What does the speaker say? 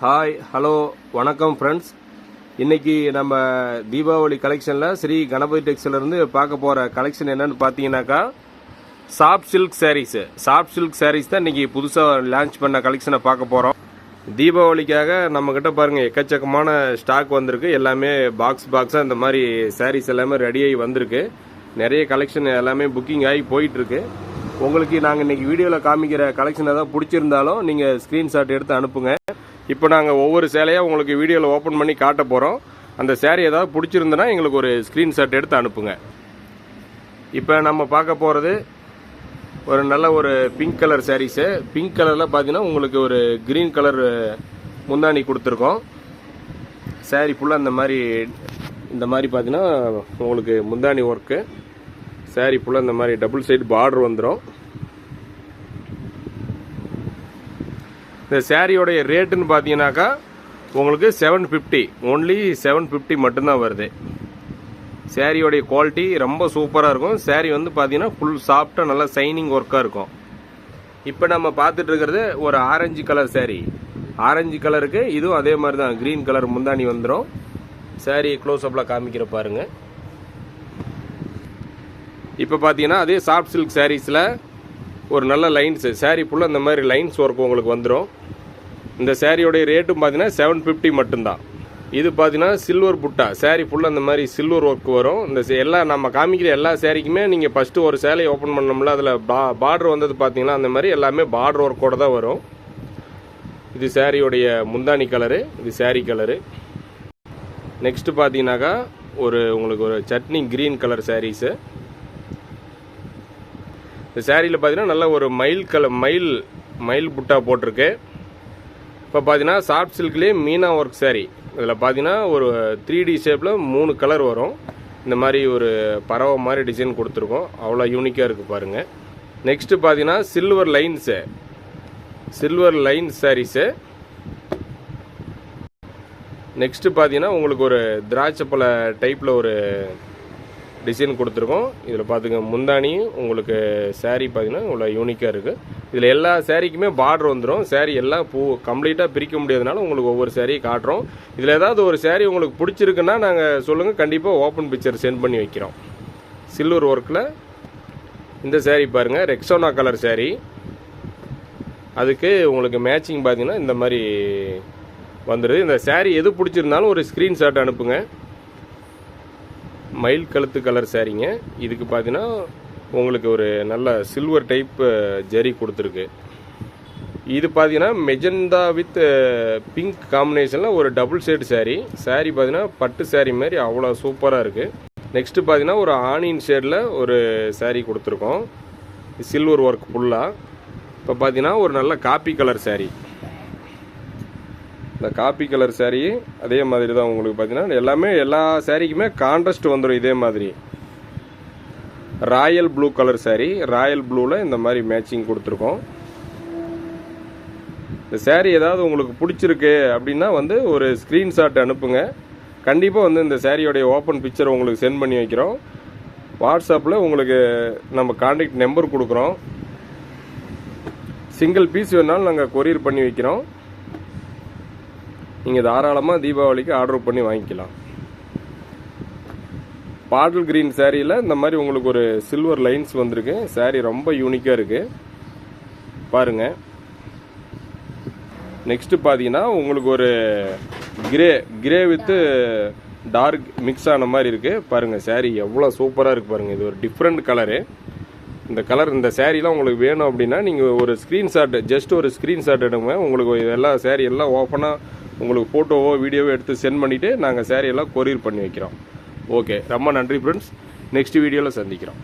Hi hello வணக்கம் friends. இன்றைக்கி நம்ம தீபாவளி கலெக்ஷனில் ஸ்ரீ கணபதி டெக்ஸ்டைலேருந்து பார்க்க போகிற கலெக்ஷன் என்னென்னு பார்த்தீங்கன்னாக்கா சாஃப்ட் சில்க் சாரீஸ் தான் இன்றைக்கி புதுசாக லான்ச் பண்ண கலெக்ஷனை பார்க்க போகிறோம். தீபாவளிக்காக நம்மக்கிட்ட பாருங்கள் எக்கச்சக்கமான ஸ்டாக் வந்திருக்கு. எல்லாமே பாக்ஸாக இந்த மாதிரி சாரீஸ் எல்லாமே ரெடியாகி வந்திருக்கு. நிறைய கலெக்ஷன் எல்லாமே புக்கிங் ஆகி போயிட்டுருக்கு. உங்களுக்கு நாங்கள் இன்றைக்கி வீடியோவில் காமிக்கிற கலெக்ஷன் ஏதாவது பிடிச்சிருந்தாலும் நீங்கள் ஸ்க்ரீன்ஷாட் எடுத்து அனுப்புங்க. இப்போ நாங்கள் ஒவ்வொரு சேலையாக உங்களுக்கு வீடியோவில் ஓப்பன் பண்ணி காட்ட போகிறோம். அந்த சேரீ ஏதாவது பிடிச்சிருந்தனா எங்களுக்கு ஒரு ஸ்க்ரீன்ஷாட் எடுத்து அனுப்புங்க. இப்போ நம்ம பார்க்க போகிறது ஒரு நல்ல ஒரு பிங்க் கலர் சாரீஸு. பிங்க் கலரில் பார்த்தீங்கன்னா உங்களுக்கு ஒரு க்ரீன் கலர் முந்தானி கொடுத்துருக்கோம். சாரீ ஃபுல்லாக இந்த மாதிரி பார்த்தீங்கன்னா உங்களுக்கு முந்தானி ஒர்க்கு. சாரீ ஃபுல்லாக இந்த மாதிரி டபுள் சைடு பார்டர் வந்துடும். இந்த சாரியோடைய ரேட்டுன்னு பார்த்தீங்கன்னாக்கா உங்களுக்கு 750, ஒன்லி 750 மட்டும்தான் வருது. சாரியோடைய குவாலிட்டி ரொம்ப சூப்பராக இருக்கும். சாரி வந்து பார்த்தீங்கன்னா ஃபுல் சாஃப்டாக நல்லா சைனிங் ஒர்க்காக இருக்கும். இப்போ நம்ம பார்த்துட்டு இருக்கிறது ஒரு ஆரஞ்சு கலர் சாரி. ஆரஞ்சு கலருக்கு இதுவும் அதே மாதிரி தான் க்ரீன் கலர் முந்தானி வந்துடும். சாரி க்ளோஸ்அப்பில் காமிக்கிற பாருங்க. இப்போ பார்த்தீங்கன்னா அதே சாஃப்ட் சில்க் சாரீஸில் ஒரு நல்ல லைன்ஸு சாரீ ஃபுல்லாக இந்த மாதிரி லைன்ஸ் ஒர்க் உங்களுக்கு வந்துடும். இந்த சாரியோடைய ரேட்டும் பார்த்தீங்கன்னா 750 மட்டும்தான். இது பார்த்தீங்கன்னா சில்வர் புட்டா. சாரீ ஃபுல்லாக இந்த மாதிரி சில்வர் ஒர்க் வரும். இந்த எல்லாம் நம்ம காமிக்கிற எல்லா சாரிக்குமே நீங்கள் ஃபஸ்ட்டு ஒரு சேலையை ஓப்பன் பண்ணோம்ல, அதில் பார்டர் வந்தது பார்த்தீங்கன்னா அந்த மாதிரி எல்லாமே பார்டர் ஒர்க்கோடு தான் வரும். இது சாரியோடைய முந்தானி கலரு, இது சாரீ கலரு. நெக்ஸ்ட்டு பார்த்தீங்கன்னாக்கா உங்களுக்கு ஒரு சட்னி க்ரீன் கலர் சாரீஸு. இந்த சாரியில் பார்த்தீங்கன்னா நல்ல ஒரு மயில் புட்டா போட்டிருக்கு. இப்போ பார்த்தீங்கன்னா சாஃப்ட் சில்க்லேயே மீனா ஒர்க் சாரி. இதில் பார்த்தீங்கன்னா ஒரு 3D ஷேப்பில் 3 கலர் வரும். இந்த மாதிரி ஒரு பறவை மாதிரி டிசைன் கொடுத்துருக்கோம். அவ்வளோ யூனிக்காக இருக்குது பாருங்கள். நெக்ஸ்ட்டு பார்த்தீங்கன்னா சில்வர் லைன்ஸ் சாரீஸு. நெக்ஸ்ட்டு பார்த்தீங்கன்னா உங்களுக்கு ஒரு திராட்சைப்பழ டைப்பில் ஒரு டிசைன் கொடுத்துருக்கோம். இதில் பார்த்துங்க முந்தானி உங்களுக்கு சாரீ பார்த்தீங்கன்னா இவ்வளோ யூனிக்காக இருக்குது. இதில் எல்லா சாரீக்குமே பார்டர் வந்துடும். சாரீ எல்லாம் கம்ப்ளீட்டாக பிரிக்க முடியாதனால உங்களுக்கு ஒவ்வொரு சாரியை காட்டுறோம். இதில் ஏதாவது ஒரு சாரீ உங்களுக்கு பிடிச்சிருக்குன்னா நாங்கள் சொல்லுங்கள், கண்டிப்பாக ஓப்பன் பிக்சர் சென்ட் பண்ணி வைக்கிறோம். சில்வர் ஒர்க்கில் இந்த சாரீ பாருங்கள், ரெக்ஸோனா கலர் சாரீ. அதுக்கு உங்களுக்கு மேட்சிங் பார்த்தீங்கன்னா இந்த மாதிரி வந்துடுது. இந்த சாரீ எது பிடிச்சிருந்தாலும் ஒரு ஸ்க்ரீன்ஷாட் அனுப்புங்க. மயில் கழுத்து கலர் சாரீங்க. இதுக்கு பார்த்தீங்கன்னா உங்களுக்கு ஒரு நல்ல சில்வர் டைப் ஜரி கொடுத்துருக்கு. இது பார்த்தீங்கன்னா மெஜந்தா வித் பிங்க் காம்பினேஷனில் ஒரு டபுள் சைடு சாரீ. சாரீ பார்த்தீங்கன்னா பட்டு சாரீ மாதிரி அவ்வளோ சூப்பராக இருக்குது. நெக்ஸ்ட்டு பார்த்தீங்கன்னா ஒரு ஆனியன் ஷேடில் ஒரு சாரீ கொடுத்துருக்கோம், சில்வர் ஒர்க் ஃபுல்லாக. இப்போ பார்த்தீங்கன்னா ஒரு நல்ல காப்பி கலர் சாரீ. இந்த காப்பி கலர் சாரீ அதே மாதிரி தான் உங்களுக்கு பார்த்தீங்கன்னா எல்லாமே எல்லா சாரீக்குமே கான்ட்ராஸ்ட் வந்துடும். இதே மாதிரி Royal blue colour sari. Royal ப்ளூவில் இந்த மாதிரி மேட்சிங் கொடுத்துருக்கோம். இந்த சாரீ ஏதாவது உங்களுக்கு பிடிச்சிருக்கு அப்படின்னா வந்து ஒரு ஸ்க்ரீன்ஷாட் அனுப்புங்க. கண்டிப்பாக இந்த சாரியோடைய ஓப்பன் பிக்சர் உங்களுக்கு சென்ட் பண்ணி வைக்கிறோம். வாட்ஸ்அப்பில் உங்களுக்கு நம்ம கான்டாக்ட் நம்பர் கொடுக்குறோம். சிங்கிள் பீஸ் வேணாலும் நாங்கள் கொரியர் பண்ணி வைக்கிறோம். நீங்கள் தாராளமாக தீபாவளிக்கு ஆர்டர் பண்ணி வாங்கிக்கலாம். பாட்டில் கிரீன் சாரியில் இந்த மாதிரி உங்களுக்கு ஒரு சில்வர் லைன்ஸ் வந்திருக்கு. சாரீ ரொம்ப யூனிக்காக இருக்குது பாருங்கள். நெக்ஸ்ட்டு பார்த்தீங்கன்னா உங்களுக்கு ஒரு கிரே வித்து டார்க் மிக்ஸ் ஆன மாதிரி இருக்குது பாருங்கள். சாரீ எவ்வளோ சூப்பராக இருக்குது பாருங்கள். இது ஒரு டிஃப்ரெண்ட் கலரு. இந்த சாரீலாம் உங்களுக்கு வேணும் அப்படின்னா நீங்கள் ஒரு ஸ்க்ரீன்ஷாட், ஜஸ்ட் ஒரு ஸ்க்ரீன்ஷாட் எடுங்க. உங்களுக்கு எல்லா சாரீ எல்லாம் ஓப்பனாக உங்களுக்கு ஃபோட்டோவோ வீடியோவோ எடுத்து சென்ட் பண்ணிவிட்டு நாங்கள் சாரீ எல்லாம் கொரியர் பண்ணி வைக்கிறோம். ஓகே, ரொம்ப நன்றி ஃப்ரெண்ட்ஸ். நெக்ஸ்ட் வீடியோவில் சந்திக்கிறோம்.